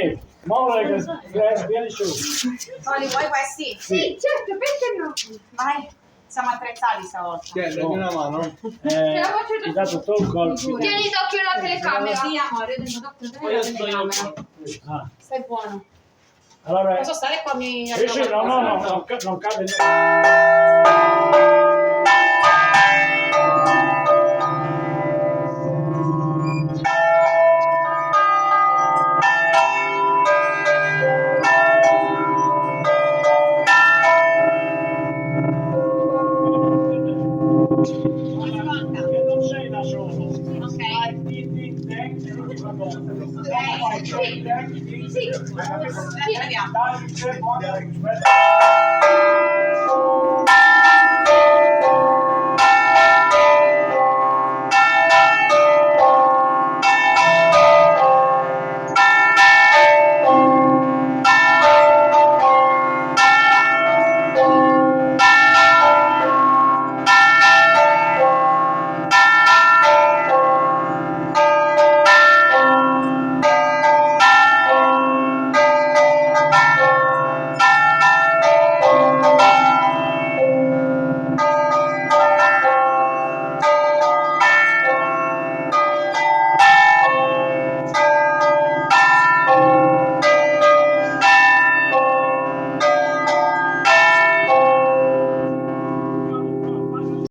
Sì, muore che vieni su. Oli, vuoi questi? Sì, certo, perché no? Vai, siamo attrezzati stavolta. Dagli una mano. Ti dà tutto il colpo. Tieni d'occhio la telecamera. Sì, amore, io tengo d'occhio la telecamera. Ah, Stai buono. allora, Posso stare qua? Mi sì, sì, no, non cade niente. Che non sei da solo. Ok. Vai, ti, te, e non ti fa bene. Vai, Sì. te, Sì. Ci vediamo. dai, te, guarda, aspetta.